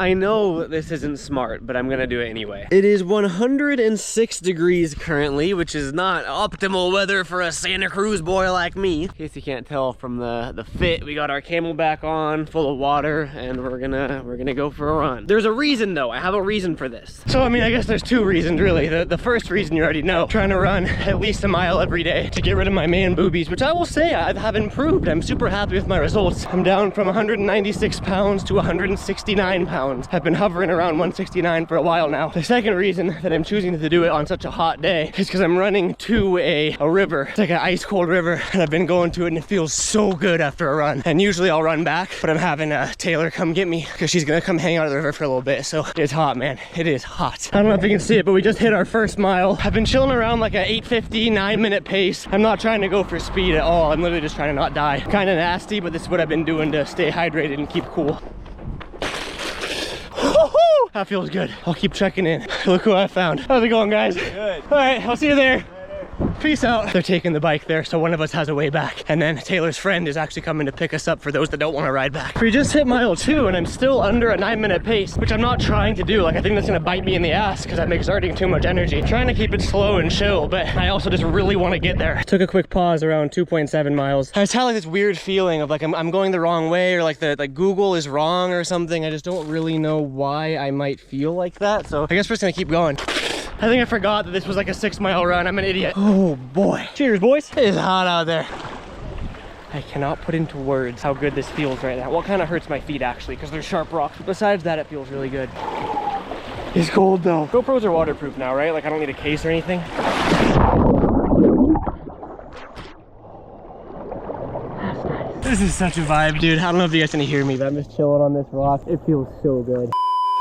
I know this isn't smart, but I'm gonna do it anyway. It is 106 degrees currently, which is not optimal weather for a Santa Cruz boy like me. In case you can't tell from the fit, we got our Camelback on, full of water, and we're gonna go for a run. There's a reason though, I have a reason for this. So I mean, I guess there's two reasons really. The first reason you already know, trying to run at least a mile every day to get rid of my man boobies, which I will say I have improved. I'm super happy with my results. I'm down from 196 pounds to 169 pounds. I've been hovering around 169 for a while now. The second reason that I'm choosing to do it on such a hot day is because I'm running to a river. It's like an ice cold river, and I've been going to it and it feels so good after a run. And usually I'll run back, but I'm having Taylor come get me because she's gonna come hang out at the river for a little bit. So it's hot, man. It is hot. I don't know if you can see it, but we just hit our first mile. I've been chilling around like a 8:50, 9-minute pace. I'm not trying to go for speed at all. I'm literally just trying to not die. Kind of nasty, but this is what I've been doing to stay hydrated and keep cool. That feels good. I'll keep checking in. Look who I found. How's it going, guys? Good. All right, I'll see you there. Peace out. They're taking the bike there, so one of us has a way back. And then Taylor's friend is actually coming to pick us up for those that don't want to ride back. We just hit mile 2 and I'm still under a 9-minute pace, which I'm not trying to do. Like, I think that's gonna bite me in the ass because I'm exerting too much energy. Trying to keep it slow and chill, but I also just really want to get there. Took a quick pause around 2.7 miles. I just had like this weird feeling of like I'm going the wrong way, or like Google is wrong or something. I just don't really know why I might feel like that. So I guess we're just gonna keep going. I think I forgot that this was like a 6-mile run. I'm an idiot. Oh boy. Cheers, boys. It is hot out there. I cannot put into words how good this feels right now. Well, it kind of hurts my feet actually because they're sharp rocks. Besides that, it feels really good. It's cold though. GoPros are waterproof now, right? Like I don't need a case or anything. That's nice. This is such a vibe, dude. I don't know if you guys can hear me, but I'm just chilling on this rock. It feels so good.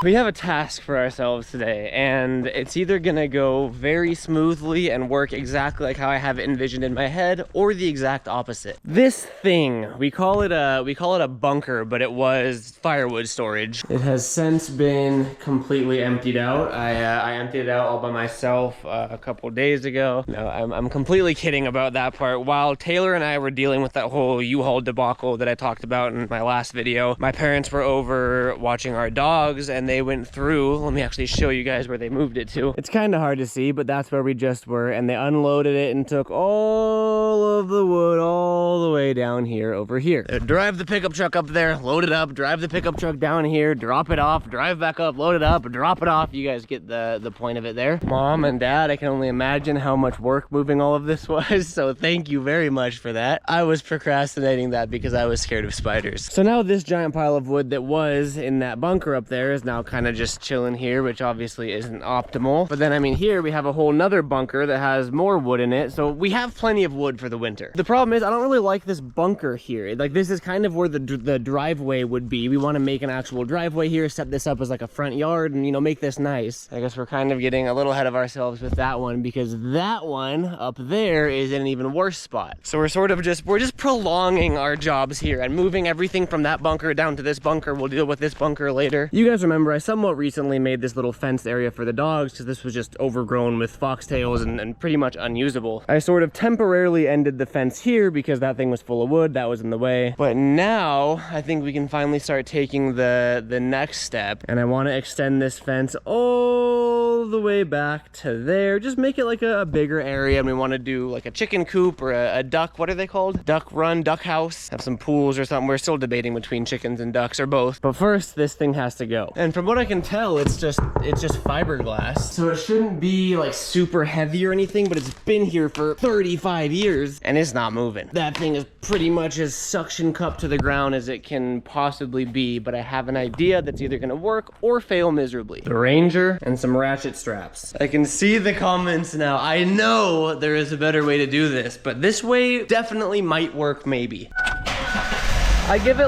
We have a task for ourselves today, and it's either gonna go very smoothly and work exactly like how I have it envisioned in my head, or the exact opposite. This thing, we call it a bunker, but it was firewood storage. It has since been completely emptied out. I emptied it out all by myself a couple days ago. No, I'm completely kidding about that part. While Taylor and I were dealing with that whole U-Haul debacle that I talked about in my last video, my parents were over watching our dogs, and they went through. Let me actually show you guys where they moved it to. It's kind of hard to see, but that's where we just were, and they unloaded it and took all of the wood all the way down here over here. Drive the pickup truck up there, load it up, drive the pickup truck down here, drop it off, drive back up, load it up, drop it off. You guys get the point of it there. Mom and Dad, I can only imagine how much work moving all of this was, so thank you very much for that. I was procrastinating that because I was scared of spiders. So now this giant pile of wood that was in that bunker up there is now kind of just chilling here, which obviously isn't optimal. But then I mean, here we have a whole nother bunker that has more wood in it, so we have plenty of wood for the winter. The problem is I don't really like this bunker here. Like, this is kind of where the driveway would be. We want to make an actual driveway here, set this up as like a front yard, and you know, make this nice. I guess we're kind of getting a little ahead of ourselves with that one, because that one up there is in an even worse spot. So we're sort of just prolonging our jobs here and moving everything from that bunker down to this bunker. We'll deal with this bunker later. You guys remember I somewhat recently made this little fenced area for the dogs because this was just overgrown with foxtails and pretty much unusable. I sort of temporarily ended the fence here because that thing was full of wood that was in the way. But now I think we can finally start taking the next step, and I want to extend this fence all the way back to there. Just make it like a bigger area, and we want to do like a chicken coop or a duck, what are they called? Duck run, duck house, have some pools or something. We're still debating between chickens and ducks or both. But first, this thing has to go. And from what I can tell, it's just fiberglass, so it shouldn't be like super heavy or anything, but it's been here for 35 years and it's not moving. That thing is pretty much as suction cupped to the ground as it can possibly be, but I have an idea that's either gonna work or fail miserably. The Ranger and some ratchet straps. I can see the comments now. I know there is a better way to do this, but this way definitely might work, maybe. I give it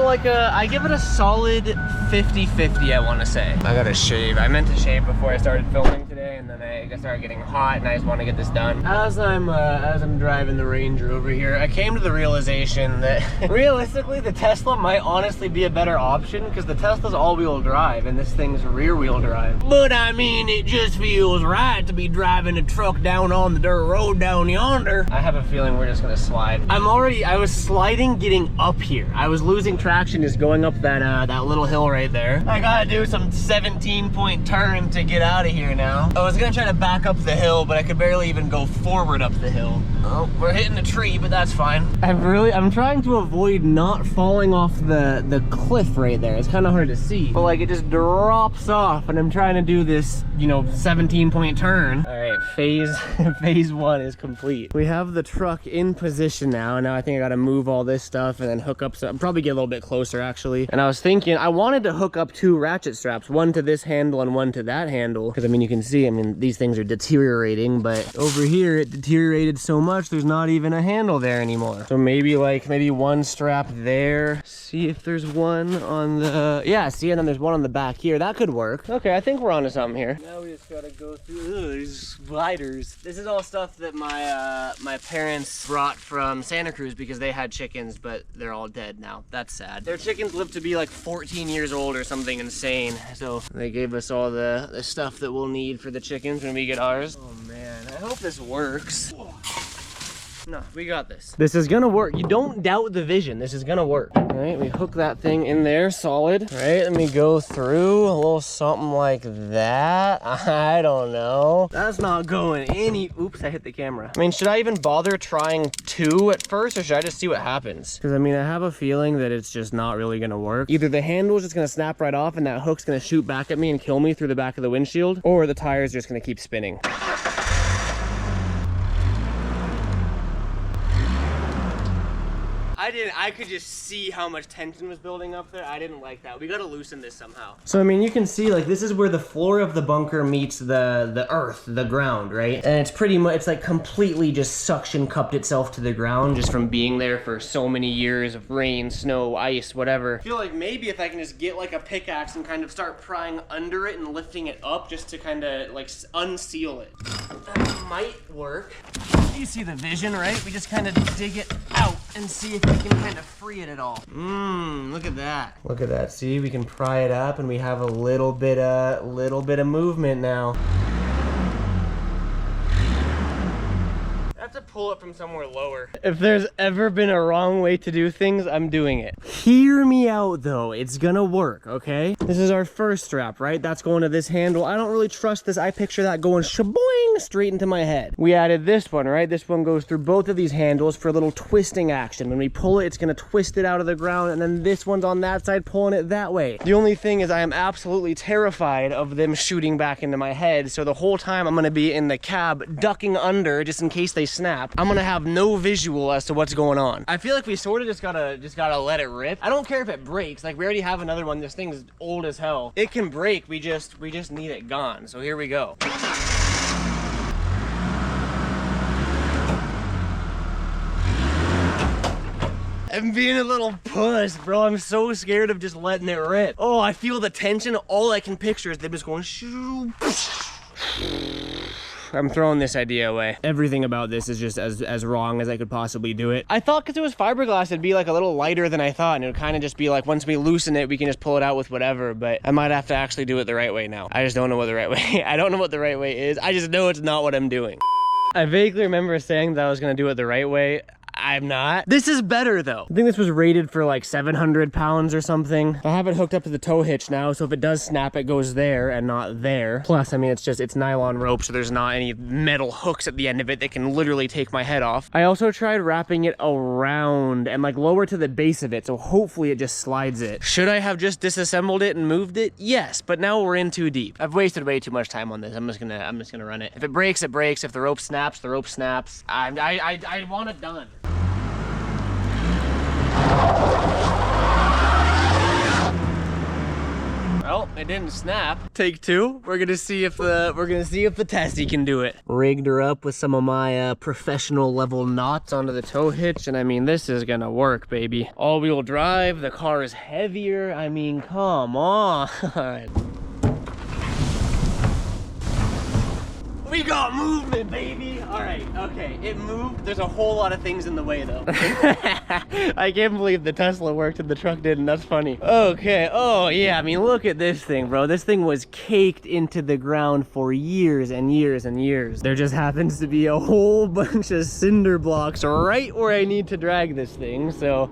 a solid 50-50, I want to say. I gotta shave. I meant to shave before I started filming today, and then I started getting hot, and I just want to get this done. As I'm driving the Ranger over here, I came to the realization that realistically, the Tesla might honestly be a better option because the Tesla's all-wheel drive and this thing's rear-wheel drive. But I mean, it just feels right to be driving a truck down on the dirt road down yonder. I have a feeling we're just gonna slide. I was sliding getting up here. I was losing traction just going up that little hill right there. I gotta do some 17-point turn to get out of here now. I was gonna try to back up the hill, but I could barely even go forward up the hill. Oh, we're hitting a tree, but that's fine. I'm trying to avoid not falling off the cliff right there. It's kind of hard to see, but like it just drops off, and I'm trying to do this, you know, 17-point turn. All right, phase one is complete. We have the truck in position now, and now I think I gotta move all this stuff and then hook up some, probably get a little bit closer actually. And I was thinking, I wanted to hook up 2 ratchet straps, one to this handle and one to that handle, because I mean, you can see, I mean, these things are deteriorating, but over here it deteriorated so much there's not even a handle there anymore. So maybe one strap there. See if there's one on the, yeah, see, and then there's one on the back here. That could work. Okay, I think we're onto something here. Now we just gotta go through these spiders. This is all stuff that my parents brought from Santa Cruz because they had chickens, but they're all dead now. That's sad. Their chickens lived to be like 14 years old or something insane. So they gave us all the stuff that we'll need for the chickens when we get ours. Oh man, I hope this works. No, we got this. This is gonna work. You don't doubt the vision. This is gonna work. All right, we hook that thing in there solid. All right, let me go through a little something like that. I don't know. That's not going any, oops, I hit the camera. I mean, should I even bother trying 2 at first, or should I just see what happens? Because I mean, I have a feeling that it's just not really gonna work. Either the handle's just gonna snap right off and that hook's gonna shoot back at me and kill me through the back of the windshield, or the tire's just gonna keep spinning. I could just see how much tension was building up there. I didn't like that. We gotta loosen this somehow. So I mean, you can see like this is where the floor of the bunker meets the earth, the ground, right? And it's pretty much, it's like completely just suction cupped itself to the ground just from being there for so many years of rain, snow, ice, whatever. I feel like maybe if I can just get like a pickaxe and kind of start prying under it and lifting it up just to kind of like unseal it. That might work. You see the vision, right? We just kind of dig it out and see if we can kind of free it at all. Look at that. Look at that. See, we can pry it up and we have a little bit of movement now. I have to pull it from somewhere lower. If there's ever been a wrong way to do things, I'm doing it. Hear me out though, it's gonna work, okay? This is our first strap, right? That's going to this handle. I don't really trust this. I picture that going shaboing straight into my head. We added this one, right? This one goes through both of these handles for a little twisting action. When we pull it, it's gonna twist it out of the ground, and then this one's on that side pulling it that way. The only thing is I am absolutely terrified of them shooting back into my head, so the whole time I'm gonna be in the cab ducking under just in case they snap. I'm gonna have no visual as to what's going on. I feel like we sort of just gotta let it rip. I don't care if it breaks. Like, we already have another one. This thing's old as hell. It can break. We just need it gone. So here we go. I'm being a little puss, bro. I'm so scared of just letting it rip. Oh, I feel the tension. All I can picture is them just going shoo. I'm throwing this idea away. Everything about this is just as wrong as I could possibly do it. I thought because it was fiberglass, it'd be like a little lighter than I thought, and it would kind of just be like, once we loosen it, we can just pull it out with whatever, but I might have to actually do it the right way now. I just don't know what the right way, I don't know what the right way is. I just know it's not what I'm doing. I vaguely remember saying that I was gonna do it the right way. I'm not. This is better though. I think this was rated for like 700 pounds or something. I have it hooked up to the tow hitch now, so if it does snap, it goes there and not there. Plus, I mean, it's nylon rope, so there's not any metal hooks at the end of it that can literally take my head off. I also tried wrapping it around and like lower to the base of it, so hopefully it just slides it. Should I have just disassembled it and moved it? Yes, but now we're in too deep. I've wasted way too much time on this. I'm just gonna run it. If it breaks, it breaks. If the rope snaps, the rope snaps. I want it done. Well, it didn't snap. Take 2. We're gonna see if the Tessie can do it. Rigged her up with some of my professional level knots onto the tow hitch, and I mean, this is gonna work, baby. All-wheel drive. The car is heavier. I mean, come on. We got movement, baby. All right, okay, it moved. There's a whole lot of things in the way though. I can't believe the Tesla worked and the truck didn't. That's funny. Okay, oh yeah, I mean, look at this thing, bro. This thing was caked into the ground for years and years and years. There just happens to be a whole bunch of cinder blocks right where I need to drag this thing, so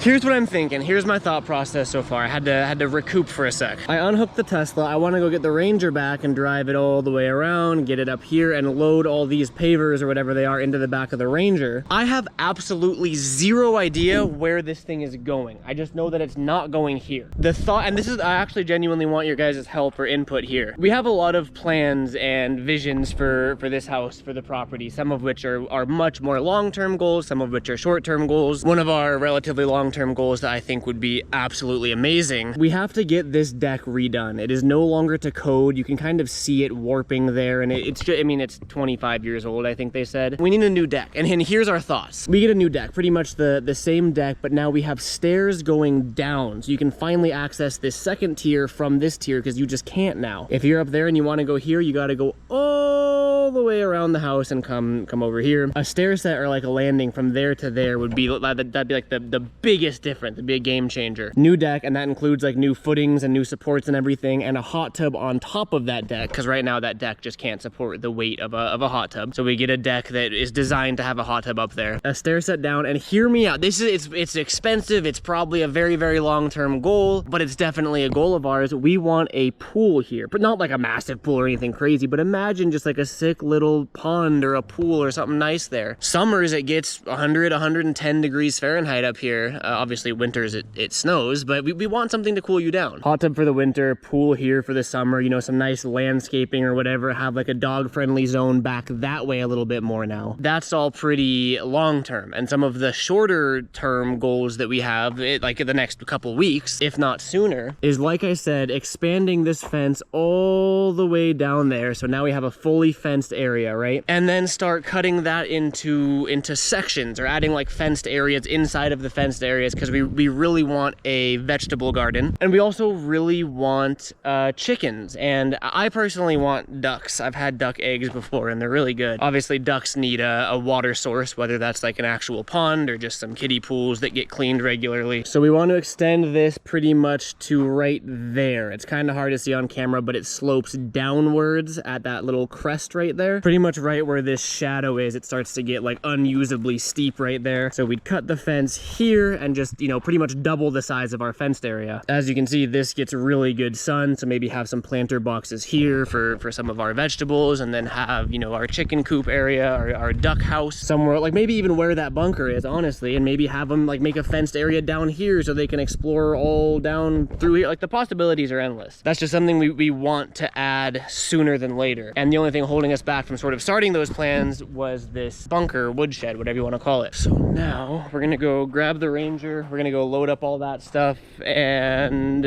here's what I'm thinking. Here's my thought process so far. I had to recoup for a sec. I unhooked the Tesla. I want to go get the Ranger back and drive it all the way around, get it up here and load all these pavers or whatever they are into the back of the Ranger. I have absolutely zero idea where this thing is going. I just know that it's not going here. The thought, and this is, I actually genuinely want your guys' help or input here. We have a lot of plans and visions for this house, for the property, some of which are much more long-term goals, some of which are short-term goals. One of our relatively long-term goals that I think would be absolutely amazing. We have to get this deck redone. It is no longer to code. You can kind of see it warping there, and it's just, I mean, it's 25 years old, I think they said. We need a new deck, and here's our thoughts. We get a new deck, pretty much the same deck, but now we have stairs going down, so you can finally access this second tier from this tier, because you just can't now. If you're up there and you want to go here, you got to go all the way around the house and come over here. A stair set or like a landing from there to there would be, that'd be like the biggest difference. It'd be a game changer. New deck, and that includes like new footings and new supports and everything, and a hot tub on top of that deck, because right now that deck just can't support the weight of a hot tub. So we get a deck that is designed to have a hot tub up there. A stair set down, and hear me out. This is, it's expensive. It's probably a very, very long-term goal, but it's definitely a goal of ours. We want a pool here, but not like a massive pool or anything crazy, but imagine just like a sick little pond or a pool or something nice there. Summers it gets 100, 110 degrees Fahrenheit up here. Obviously winters it snows, but we want something to cool you down. Hot tub for the winter, pool here for the summer, you know, some nice landscaping or whatever, have like a dog friendly zone back that way a little bit more now. That's all pretty long term. And some of the shorter term goals that we have, like in the next couple weeks, if not sooner, is like I said, expanding this fence all the way down there. So now we have a fully fenced area, right? And then start cutting that into sections, or adding like fenced areas inside of the fenced areas, because we really want a vegetable garden, and we also really want chickens, and I personally want ducks. I've had duck eggs before and they're really good. Obviously ducks need a water source, whether that's like an actual pond or just some kiddie pools that get cleaned regularly. So we want to extend this pretty much to right there. It's kind of hard to see on camera, but it slopes downwards at that little crest right there, pretty much right where this shadow is. It starts to get like unusably steep right there. So we'd cut the fence here and just, you know, pretty much double the size of our fenced area. As you can see, this gets really good sun, so maybe have some planter boxes here for some of our vegetables, and then have, you know, our chicken coop area, our duck house somewhere, like maybe even where that bunker is, honestly, and maybe have them like make a fenced area down here so they can explore all down through here. Like the possibilities are endless. That's just something we want to add sooner than later. And the only thing holding us back from sort of starting those plans was this bunker, woodshed, whatever you want to call it. So now we're gonna go grab the Ranger. We're gonna go load up all that stuff and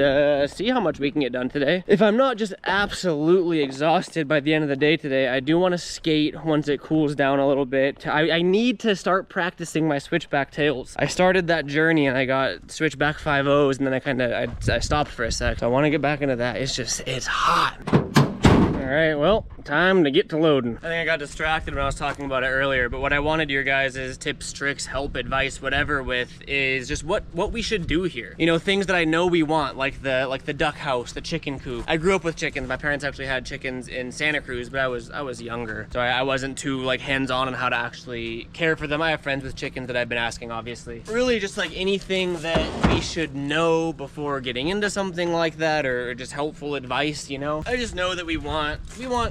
see how much we can get done today. If I'm not just absolutely exhausted by the end of the day today, I do want to skate once it cools down a little bit. I need to start practicing my switchback tails. I started that journey and I got switchback 5-0s, and then I stopped for a sec. So I want to get back into that. It's hot. All right, well, time to get to loading. I think I got distracted when I was talking about it earlier, but what I wanted your guys' tips, tricks, help, advice, whatever with is just what we should do here. You know, things that I know we want, like the duck house, the chicken coop. I grew up with chickens. My parents actually had chickens in Santa Cruz, but I was younger, so I wasn't too like hands-on on how to actually care for them. I have friends with chickens that I've been asking, obviously. Really just like anything that we should know before getting into something like that, or just helpful advice, you know? I just know that we want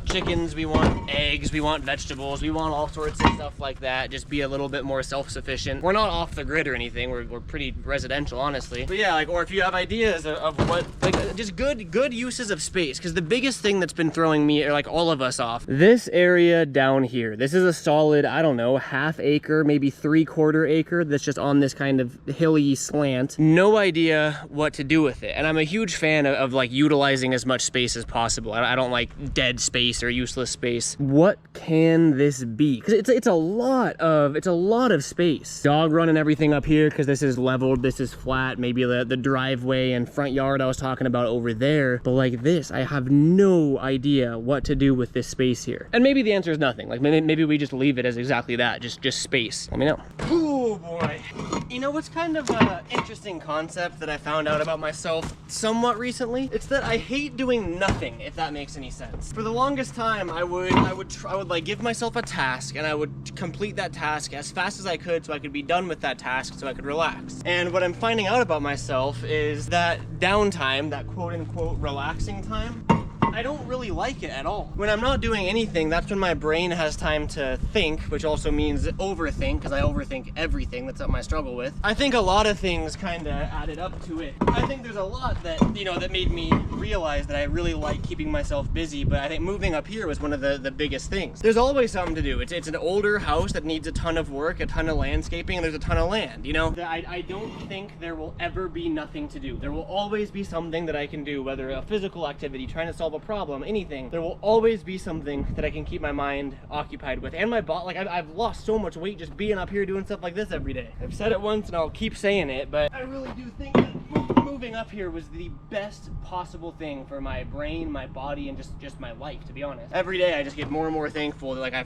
chickens, we want eggs, we want vegetables, we want all sorts of stuff like that. Just be a little bit more self-sufficient. We're not off the grid or anything. We're pretty residential, honestly. But yeah, like, or if you have ideas of what, like, just good uses of space. Because the biggest thing that's been throwing me, or like all of us off, this area down here. This is a solid, I don't know, half acre, maybe 3/4 acre that's just on this kind of hilly slant. No idea what to do with it. And I'm a huge fan of like utilizing as much space as possible. I don't like dead space or useless space. What can this be? Because it's a lot of space. Dog running everything up here because this is leveled, this is flat. Maybe the driveway and front yard I was talking about over there. But like this, I have no idea what to do with this space here. And maybe the answer is nothing. Like maybe we just leave it as exactly that, just space. Let me know. Oh boy. You know what's kind of an interesting concept that I found out about myself somewhat recently? It's that I hate doing nothing, if that makes any sense. For the longest time, I would like give myself a task and I would complete that task as fast as I could so I could be done with that task so I could relax. And what I'm finding out about myself is that downtime, that quote unquote relaxing time, I don't really like it at all. When I'm not doing anything, that's when my brain has time to think, which also means overthink, because I overthink everything. That's something I struggle with. I think a lot of things kind of added up to it. I think there's a lot that, you know, that made me realize that I really like keeping myself busy, but I think moving up here was one of the biggest things. There's always something to do. It's an older house that needs a ton of work, a ton of landscaping, and there's a ton of land, you know? I don't think there will ever be nothing to do. There will always be something that I can do, whether a physical activity, trying to solve a problem, anything. There will always be something that I can keep my mind occupied with. And my body, like I've lost so much weight just being up here doing stuff like this every day. I've said it once and I'll keep saying it, but I really do think that moving up here was the best possible thing for my brain, my body, and just my life, to be honest. Every day I just get more and more thankful that like I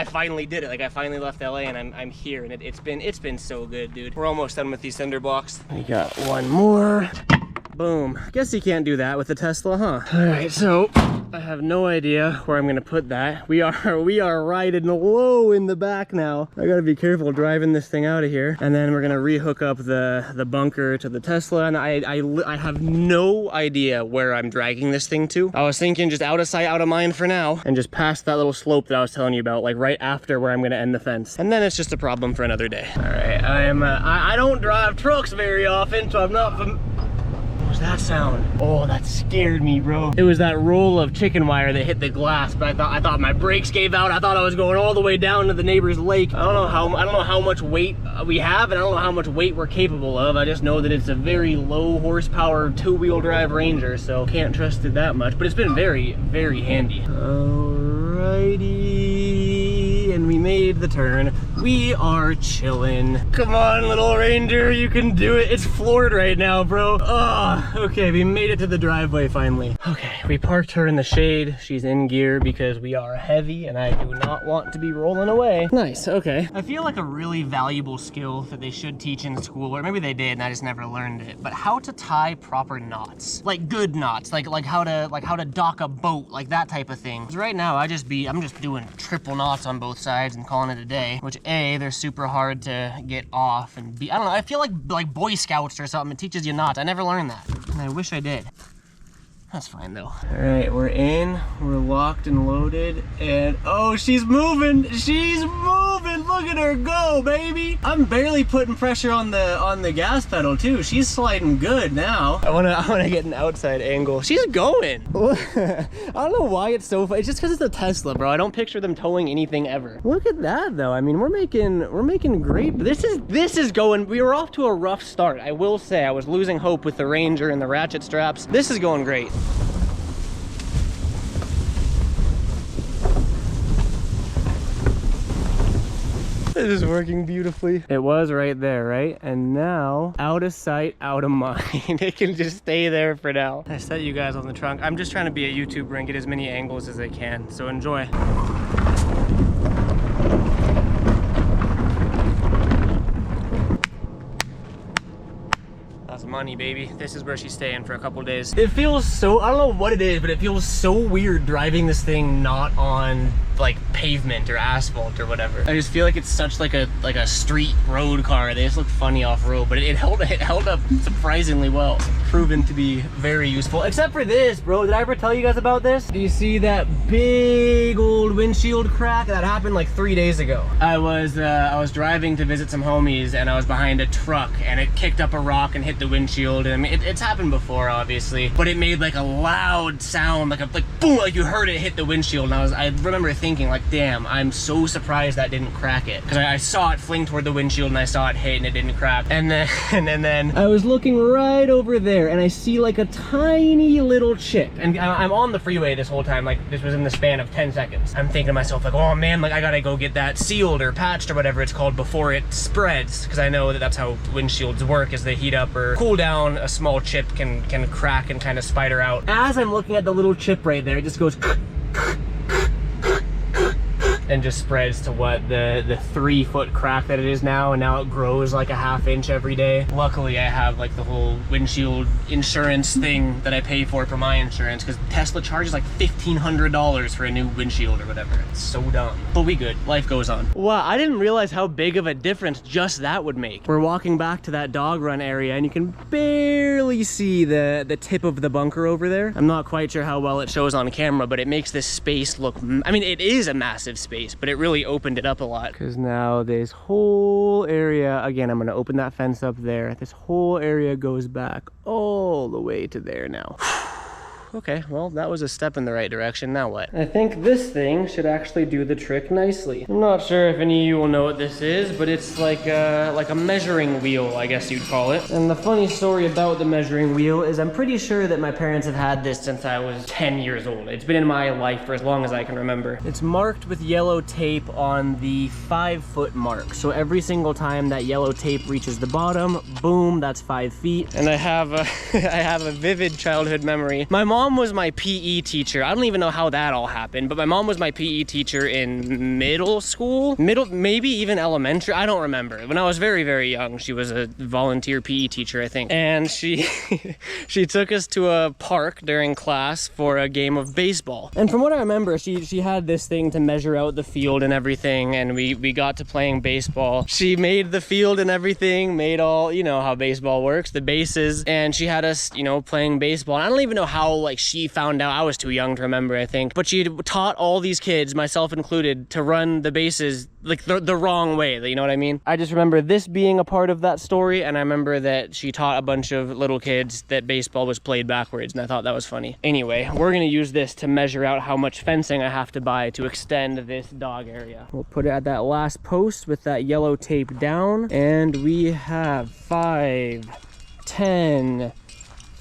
finally did it. Like I finally left LA and I'm here, and it's been so good, dude. We're almost done with these cinder blocks. We got one more. Boom. Guess you can't do that with the Tesla, huh? All right, so I have no idea where I'm gonna put that. We are riding low in the back now. I gotta be careful driving this thing out of here. And then we're gonna rehook up the bunker to the Tesla. And I have no idea where I'm dragging this thing to. I was thinking just out of sight, out of mind for now, and just past that little slope that I was telling you about, like right after where I'm gonna end the fence. And then it's just a problem for another day. All right, I don't drive trucks very often, so I'm not What was that sound? Oh, that scared me, bro. It was that roll of chicken wire that hit the glass, but I thought my brakes gave out. I thought I was going all the way down to the neighbor's lake. I don't know how much weight we have, and I don't know how much weight we're capable of. I just know that it's a very low horsepower 2-wheel drive Ranger, so can't trust it that much. But it's been very, very handy. Alrighty, and we made the turn. We are chilling. Come on, little Ranger, you can do it. It's floored right now, bro. Oh, okay, we made it to the driveway finally. Okay, we parked her in the shade. She's in gear because we are heavy and I do not want to be rolling away. Nice, okay. I feel like a really valuable skill that they should teach in school, or maybe they did and I just never learned it, but how to tie proper knots. Like good knots, like how to dock a boat, like that type of thing. 'Cause right now I'm just doing triple knots on both sides and calling it a day, which A, they're super hard to get off, and B, I don't know, I feel like Boy Scouts or something. It teaches you knots. I never learned that, and I wish I did. That's fine though. All right, we're in, we're locked and loaded, and oh, she's moving. She's moving. Look at her go, baby. I'm barely putting pressure on the gas pedal too. She's sliding good now. I wanna get an outside angle. She's going. I don't know why it's so fun. It's just because it's a Tesla, bro. I don't picture them towing anything ever. Look at that though. I mean, we're making great. This is going. We were off to a rough start. I will say I was losing hope with the Ranger and the ratchet straps. This is going great. This is working beautifully. It was right there, right? And now, out of sight, out of mind. It can just stay there for now. I set you guys on the trunk. I'm just trying to be a YouTuber and get as many angles as I can, so enjoy. That's money, baby. This is where she's staying for a couple days. It feels so, I don't know what it is, but it feels so weird driving this thing not on like pavement or asphalt or whatever. I just feel like it's such like a street road car. They just look funny off road, but it held up surprisingly well. Proven to be very useful, except for this, bro. Did I ever tell you guys about this? Do you see that big old windshield crack that happened like 3 days ago? I was driving to visit some homies and I was behind a truck and it kicked up a rock and hit the windshield. And I mean, it's happened before, obviously, but it made like a loud sound, like boom, like you heard it hit the windshield. And I remember thinking, thinking like, damn, I'm so surprised that didn't crack it. Because I saw it fling toward the windshield and I saw it hit and it didn't crack. And then I was looking right over there and I see like a tiny little chip. And I'm on the freeway this whole time, like this was in the span of 10 seconds. I'm thinking to myself like, oh man, like I gotta go get that sealed or patched or whatever it's called before it spreads. Because I know that that's how windshields work, as they heat up or cool down, a small chip can crack and kind of spider out. As I'm looking at the little chip right there, it just goes and just spreads to what the 3-foot crack that it is now, and now it grows like a ½ inch every day. Luckily I have like the whole windshield insurance thing that I pay for my insurance, because Tesla charges like $1,500 for a new windshield or whatever. It's so dumb, but we good, life goes on. Wow, I didn't realize how big of a difference just that would make. We're walking back to that dog run area and you can barely see the tip of the bunker over there. I'm not quite sure how well it shows on camera, but it makes this space look, I mean, it is a massive space, but it really opened it up a lot. Because now this whole area, again, I'm gonna open that fence up there. This whole area goes back all the way to there now. Okay, well, that was a step in the right direction. Now what? I think this thing should actually do the trick nicely. I'm not sure if any of you will know what this is, but it's like a measuring wheel, I guess you'd call it. And the funny story about the measuring wheel is I'm pretty sure that my parents have had this since I was 10 years old. It's been in my life for as long as I can remember. It's marked with yellow tape on the 5-foot mark. So every single time that yellow tape reaches the bottom, boom, that's 5 feet. And I have a, I have a vivid childhood memory. My mom was my PE teacher. I don't even know how that all happened, but my mom was my PE teacher in middle school, maybe even elementary. I don't remember. When I was very, very young, she was a volunteer PE teacher, I think. And she she took us to a park during class for a game of baseball. And from what I remember, she had this thing to measure out the field and everything, and we got to playing baseball. She made the field and everything, made all, you know how baseball works, the bases, and she had us, you know, playing baseball. And I don't even know how, like, she found out. I was too young to remember, I think, but she had taught all these kids, myself included, to run the bases like the wrong way, you know what I mean? I just remember this being a part of that story, and I remember that she taught a bunch of little kids that baseball was played backwards, and I thought that was funny. Anyway, we're gonna use this to measure out how much fencing I have to buy to extend this dog area. We'll put it at that last post with that yellow tape down, and we have 5, 10,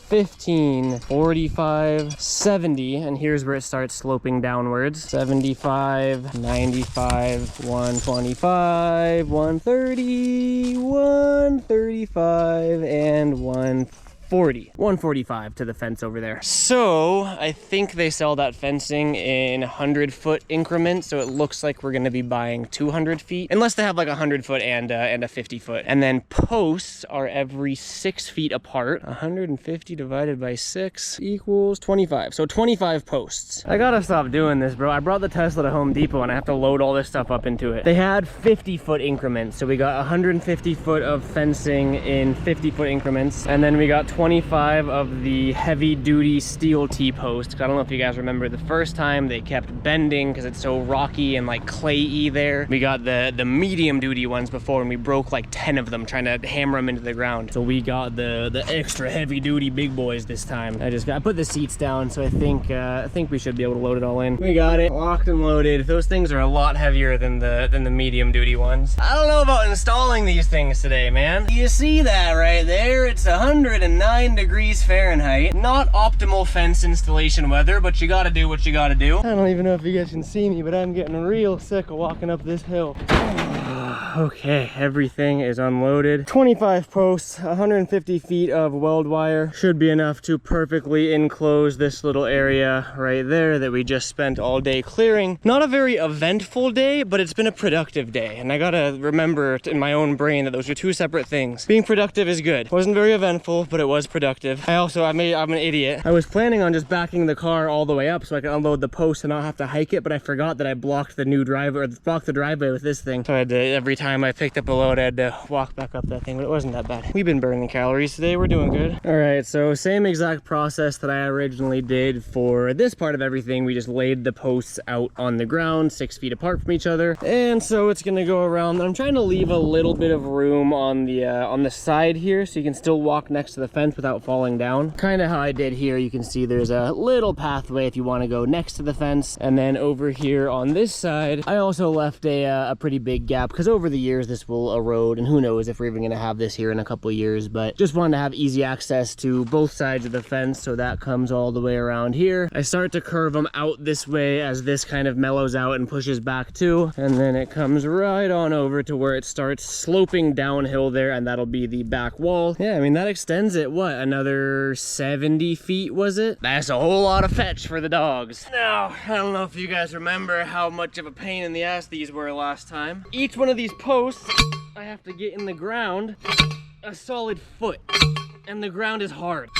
15, 45, 70, and here's where it starts sloping downwards. 75, 95, 125, 130, 135, and 145 to the fence over there. So I think they sell that fencing in 100-foot increments, so it looks like we're going to be buying 200 feet, unless they have like 100-foot and a 50-foot. And then posts are every 6 feet apart. 150 divided by 6 equals 25. So 25 posts. I gotta stop doing this, bro. I brought the Tesla to Home Depot and I have to load all this stuff up into it. They had 50-foot increments, so we got 150 foot of fencing in 50-foot increments, and then we got 25 of the heavy-duty steel T-posts. I don't know if you guys remember the first time they kept bending because it's so rocky and like clay-y there. We got the medium-duty ones before, and we broke like 10 of them trying to hammer them into the ground. So we got the extra heavy-duty big boys this time. I put the seats down, so I think we should be able to load it all in. We got it locked and loaded. Those things are a lot heavier than the medium-duty ones. I don't know about installing these things today, man. You see that right there? It's 109 degrees Fahrenheit. Not optimal fence installation weather, but you gotta do what you gotta do. I don't even know if you guys can see me, but I'm getting real sick of walking up this hill. Okay, everything is unloaded. 25 posts, 150 feet of weld wire should be enough to perfectly enclose this little area right there that we just spent all day clearing. Not a very eventful day, but it's been a productive day, and I gotta remember in my own brain that those are two separate things. Being productive is good. Wasn't very eventful, but it was productive. I'm an idiot. I was planning on just backing the car all the way up so I could unload the post and not have to hike it, but I forgot that I blocked the driveway with this thing. So I had to, every time time I picked up a load, I had to walk back up that thing, but it wasn't that bad. We've been burning calories today. We're doing good. All right, so same exact process that I originally did for this part of everything. We just laid the posts out on the ground 6 feet apart from each other. And so it's gonna go around. I'm trying to leave a little bit of room on the side here so you can still walk next to the fence without falling down. Kind of how I did here. You can see there's a little pathway if you want to go next to the fence. And then over here on this side, I also left a pretty big gap because over the years this will erode, and who knows if we're even gonna have this here in a couple of years, but just wanted to have easy access to both sides of the fence, so that comes all the way around here. I start to curve them out this way as this kind of mellows out and pushes back too, and then it comes right on over to where it starts sloping downhill there, and that'll be the back wall. Yeah, I mean that extends it, what, another 70 feet was it? That's a whole lot of fetch for the dogs. Now, I don't know if you guys remember how much of a pain in the ass these were last time. Each one of these posts, I have to get in the ground a solid foot, and the ground is hard.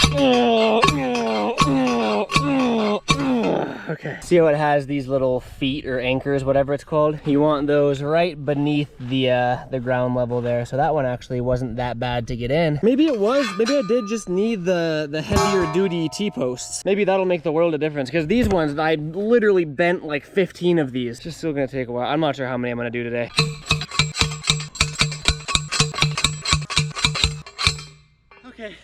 Okay. See how it has these little feet or anchors, whatever it's called? You want those right beneath the ground level there. So that one actually wasn't that bad to get in. Maybe it was. Maybe I did just need the heavier duty T-posts. Maybe that'll make the world of difference, because these ones, I literally bent like 15 of these. Just still gonna take a while. I'm not sure how many I'm gonna do today. Okay,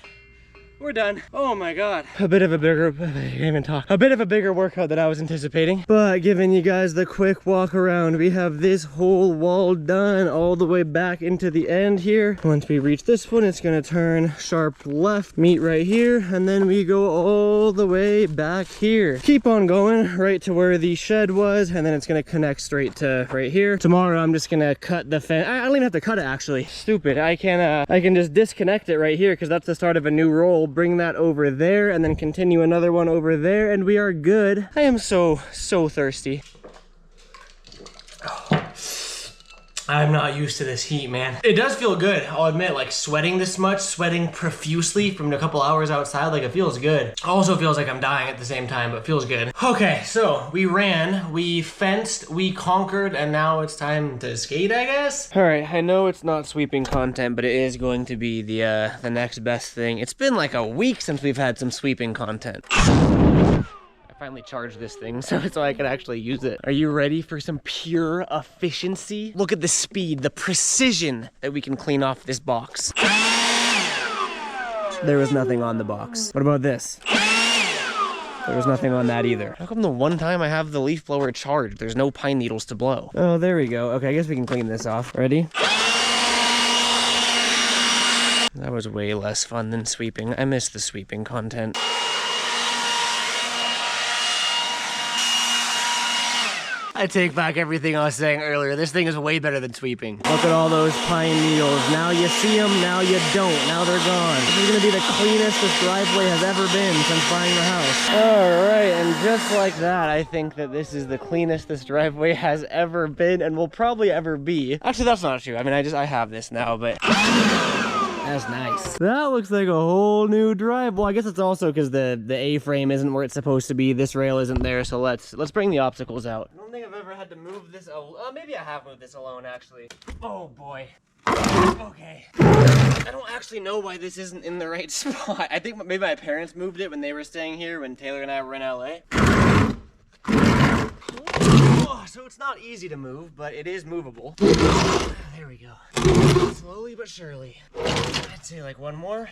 we're done. Oh my God. A bit of a bigger, I can't even talk. A bit of a bigger workout than I was anticipating. But giving you guys the quick walk around, we have this whole wall done all the way back into the end here. Once we reach this one, it's gonna turn sharp left, meet right here, and then we go all the way back here. Keep on going right to where the shed was, and then it's gonna connect straight to right here. Tomorrow, I'm just gonna cut the fence. I don't even have to cut it actually. Stupid. I can just disconnect it right here because that's the start of a new roll. Bring that over there and then continue another one over there, and we are good. I am so thirsty. I'm not used to this heat, man. It does feel good, I'll admit, like sweating this much, sweating profusely from a couple hours outside, like it feels good. Also feels like I'm dying at the same time, but feels good. Okay, so we ran, we fenced, we conquered, and now it's time to skate, I guess? All right, I know it's not sweeping content, but it is going to be the next best thing. It's been like a week since we've had some sweeping content. Finally charged this thing so I can actually use it. Are you ready for some pure efficiency? Look at the speed, the precision that we can clean off this box. There was nothing on the box. What about this? There was nothing on that either. How come the one time I have the leaf blower charged, there's no pine needles to blow? Oh, there we go. Okay, I guess we can clean this off. Ready? That was way less fun than sweeping. I miss the sweeping content. I take back everything I was saying earlier. This thing is way better than sweeping. Look at all those pine needles. Now you see them, now you don't. Now they're gone. This is gonna be the cleanest this driveway has ever been since buying the house. All right, and just like that, I think that this is the cleanest this driveway has ever been and will probably ever be. Actually, that's not true. I mean, I have this now, but that's nice. That looks like a whole new drive. Well, I guess it's also because the A-frame isn't where it's supposed to be. This rail isn't there, so let's bring the obstacles out. I don't think I've ever had to move this. Maybe I have moved this alone, actually. Oh boy. Okay. I don't actually know why this isn't in the right spot. I think maybe my parents moved it when they were staying here, when Taylor and I were in LA. Oh, so it's not easy to move, but it is movable. There we go. Slowly but surely. I'd say like one more.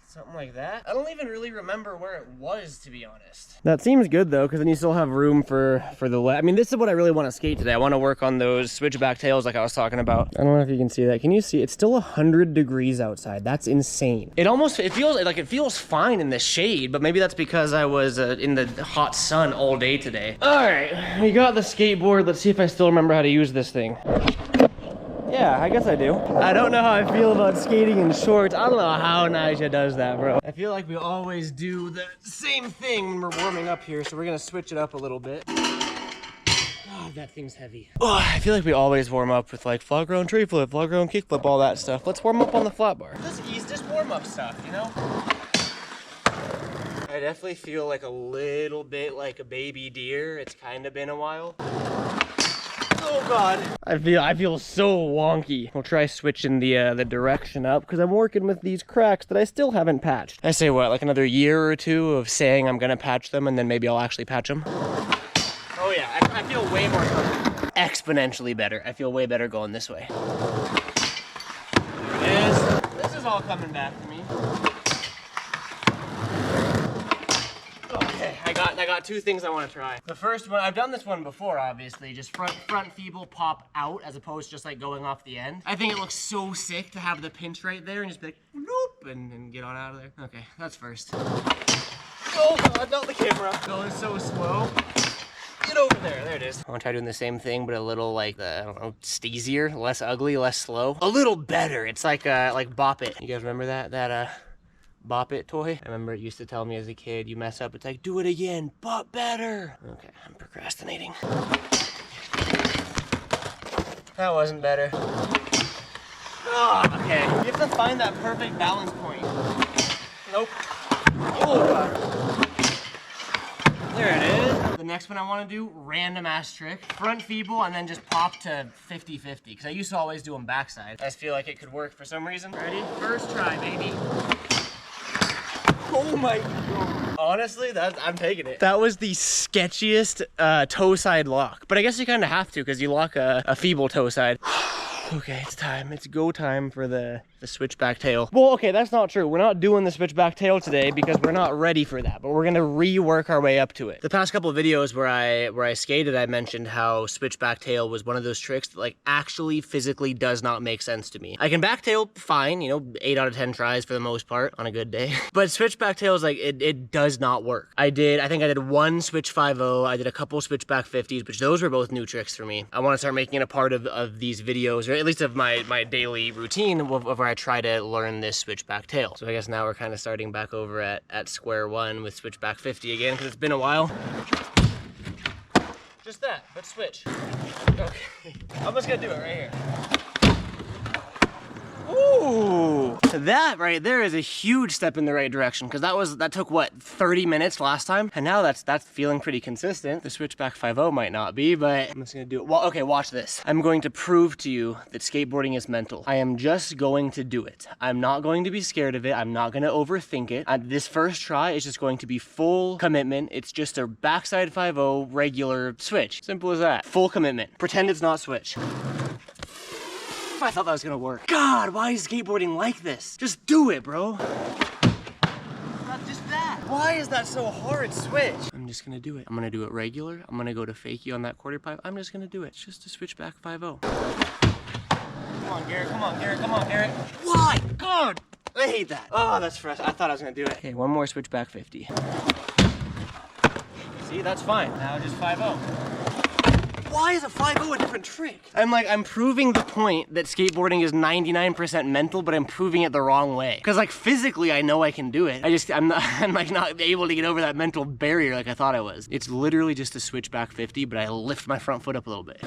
Something like that. I don't even really remember where it was, to be honest. That seems good though, because then you still have room for the I mean, this is what I really want to skate today. I want to work on those switchback tails like I was talking about. I don't know if you can see that. Can you see? It's still 100 degrees outside. That's insane. It feels fine in the shade, but maybe that's because I was in the hot sun all day today. All right, we got the skateboard. Let's see if I still remember how to use this thing. Yeah, I guess I do. I don't know how I feel about skating in shorts. I don't know how Nyjah does that, bro. I feel like we always do the same thing when we're warming up here, so we're gonna switch it up a little bit. Oh, that thing's heavy. Oh, I feel like we always warm up with like flat ground tree flip, flat ground kick flip, all that stuff. Let's warm up on the flat bar. Just warm up stuff, you know? I definitely feel like a little bit like a baby deer. It's kind of been a while. Oh God. I feel so wonky. We'll try switching the direction up because I'm working with these cracks that I still haven't patched. I say what, like another year or two of saying I'm gonna patch them and then maybe I'll actually patch them. Oh yeah, I feel way more comfortable. Exponentially better. I feel way better going this way. There it is. This is all coming back to me. Okay, I got two things I want to try. The first one, I've done this one before, obviously, just front feeble pop out as opposed to just like going off the end. I think it looks so sick to have the pinch right there and just be like, whoop, and get on out of there. Okay, that's first. Oh God, not the camera. Going so slow. Get over there, there it is. I want to try doing the same thing, but a little like, I don't know, steezier, less ugly, less slow. A little better. It's like Bop It. You guys remember that Bop It toy? I remember it used to tell me as a kid, you mess up, it's like, do it again, but better. Okay, I'm procrastinating. That wasn't better. Oh, okay. You have to find that perfect balance point. Nope. Oh, God. There it is. The next one I want to do, random ass trick. Front feeble and then just pop to 50-50. Because I used to always do them backside. I just feel like it could work for some reason. Ready? First try, baby. Oh my God. Honestly, I'm taking it. That was the sketchiest toe side lock. But I guess you kind of have to because you lock a feeble toe side. Okay, it's time. It's go time for the switchback tail. Well, okay, that's not true. We're not doing the switchback tail today because we're not ready for that, but we're gonna rework our way up to it. The past couple of videos where I skated, I mentioned how switchback tail was one of those tricks that like actually physically does not make sense to me. I can back tail fine, you know, 8 out of 10 tries for the most part on a good day. But switchback tail is like, it does not work. I think I did one switch 5-0, I did a couple switchback 50s, which those were both new tricks for me. I wanna start making it a part of these videos, or at least of my daily routine of where I try to learn this switchback tail. So I guess now we're kind of starting back over at square one with switchback 50 again, because it's been a while. Just that, but switch. Okay, I'm just gonna do it right here. Ooh, that right there is a huge step in the right direction because that took what, 30 minutes last time, and now that's feeling pretty consistent. The switchback 5-0 might not be, but I'm just gonna do it. Well, okay, watch this. I'm going to prove to you that skateboarding is mental. I am just going to do it. I'm not going to be scared of it. I'm not gonna overthink it. This first try is just going to be full commitment. It's just a backside 5-0 regular switch. Simple as that. Full commitment. Pretend it's not switch. I thought that was gonna work. God, why is skateboarding like this? Just do it, bro. Not just that. Why is that so hard? Switch. I'm just gonna do it. I'm gonna do it regular. I'm gonna go to fakie on that quarter pipe. I'm just gonna do it. It's just a switchback 5-0. Come on, Garrett. Come on, Garrett. Come on, Garrett. Why? God, I hate that. Oh, that's fresh. I thought I was gonna do it. Okay, one more switchback 50. See, that's fine. Now just 5-0. Why is a 5-0 a different trick? I'm proving the point that skateboarding is 99% mental, but I'm proving it the wrong way. Cause like physically I know I can do it. I'm like not able to get over that mental barrier like I thought I was. It's literally just a switchback 50, but I lift my front foot up a little bit.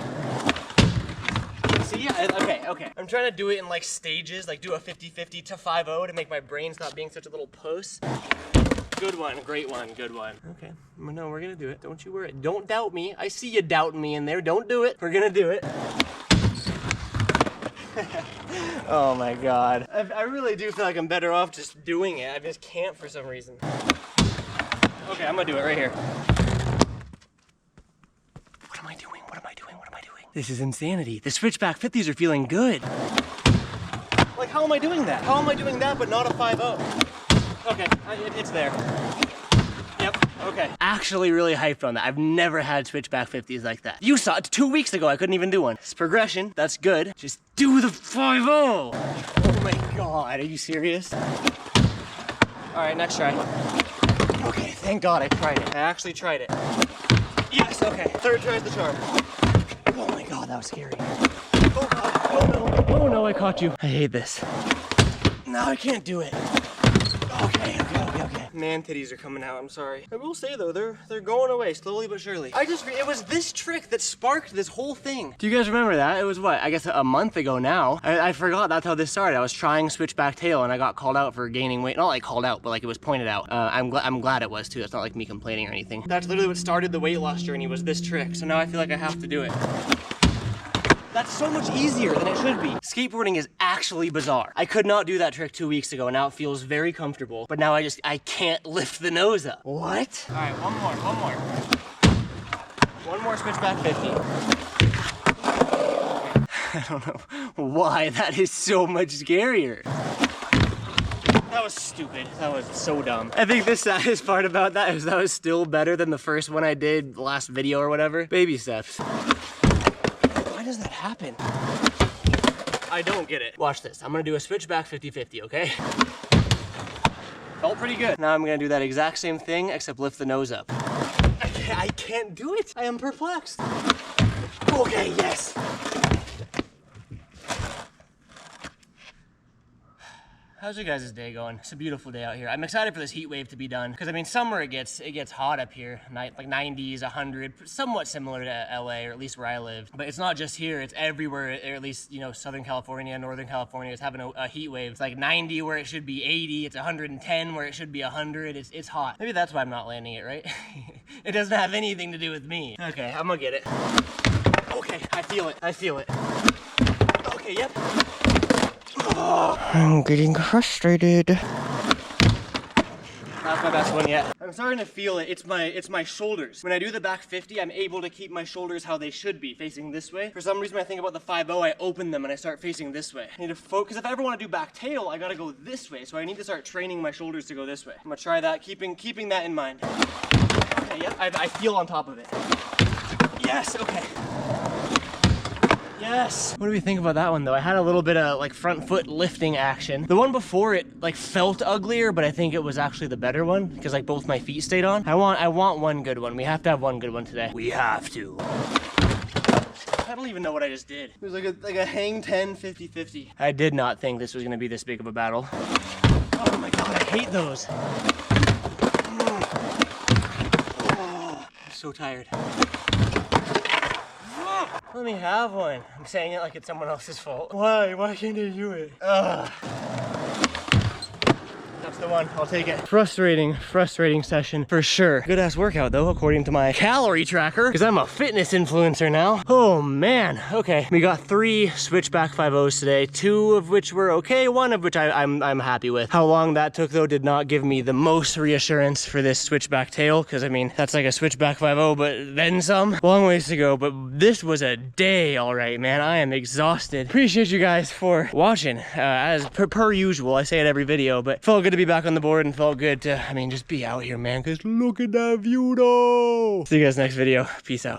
See, yeah, okay. I'm trying to do it in like stages, like do a 50-50 to 5-0 to make my brain stop being such a little puss. Good one, great one, good one. Okay, no, we're gonna do it. Don't you worry. Don't doubt me. I see you doubting me in there. Don't do it. We're gonna do it. Oh my God. I really do feel like I'm better off just doing it. I just can't for some reason. Okay, I'm gonna do it right here. What am I doing? What am I doing? What am I doing? This is insanity. The switchback 50s are feeling good. Like, how am I doing that? How am I doing that but not a 5-0? Okay, it's there. Yep, okay. Actually really hyped on that. I've never had switchback 50s like that. You saw it 2 weeks ago, I couldn't even do one. It's progression, that's good. Just do the 5-0. Oh my God, are you serious? All right, next try. Okay, thank God I tried it. I actually tried it. Yes, okay. Third try's the charm. Oh my God, that was scary. Oh God, oh no. Oh no, I caught you. I hate this. No, I can't do it. Okay. Man titties are coming out, I'm sorry. I will say though, they're going away slowly but surely. It was this trick that sparked this whole thing. Do you guys remember that? It was what, I guess a month ago now. I forgot that's how this started. I was trying switchback tail and I got called out for gaining weight. Not like called out, but like it was pointed out. I'm glad it was too. It's not like me complaining or anything. That's literally what started the weight loss journey, was this trick. So now I feel like I have to do it. That's so much easier than it should be. Skateboarding is actually bizarre. I could not do that trick 2 weeks ago, and now it feels very comfortable, but now I can't lift the nose up. What? All right, one more. One more switchback 50. I don't know why that is so much scarier. That was stupid. That was so dumb. I think the saddest part about that is that was still better than the first one I did, the last video or whatever. Baby steps. Why does that happen? I don't get it. Watch this. I'm gonna do a switchback 50-50, okay? Felt pretty good. Now I'm gonna do that exact same thing, except lift the nose up. I can't do it. I am perplexed. Okay, yes. How's your guys' day going? It's a beautiful day out here. I'm excited for this heat wave to be done because I mean summer it gets hot up here, like 90s, 100, somewhat similar to LA or at least where I live. But it's not just here, it's everywhere, or at least you know Southern California, Northern California is having a heat wave. It's like 90 where it should be 80, it's 110 where it should be 100. It's hot. Maybe that's why I'm not landing it, right? It doesn't have anything to do with me. Okay, I'm gonna get it. Okay, I feel it. Okay, yep. I'm getting frustrated. That's my best one yet. I'm starting to feel it. It's my shoulders. When I do the back 50, I'm able to keep my shoulders how they should be, facing this way. For some reason, when I think about the 5-0, I open them and I start facing this way. I need to focus. If I ever want to do back tail, I gotta go this way. So I need to start training my shoulders to go this way. I'm gonna try that, keeping that in mind. Okay, yep, I feel on top of it. Yes, okay. Yes. What do we think about that one though? I had a little bit of like front foot lifting action. The one before it like felt uglier, but I think it was actually the better one because like both my feet stayed on. I want one good one. We have to have one good one today. We have to. I don't even know what I just did. It was like a hang 10, 50-50. I did not think this was gonna be this big of a battle. Oh my God, I hate those. Oh, I'm so tired. Let me have one. I'm saying it like it's someone else's fault. Why? Why can't I do it? Ugh. That's the one. I'll take it. Frustrating session for sure. Good ass workout though, according to my calorie tracker, because I'm a fitness influencer now. Oh man. Okay, we got 3 switchback 5-0s today, 2 of which were okay, 1 of which I'm happy with. How long that took though did not give me the most reassurance for this switchback tail, because I mean that's like a switchback 5-0, but then some. Long ways to go, but this was a day, all right, man. I am exhausted. Appreciate you guys for watching. As per usual, I say it every video, but felt good to be back on the board and felt good to, I mean, just be out here, man, because look at that view though. See you guys next video. Peace out.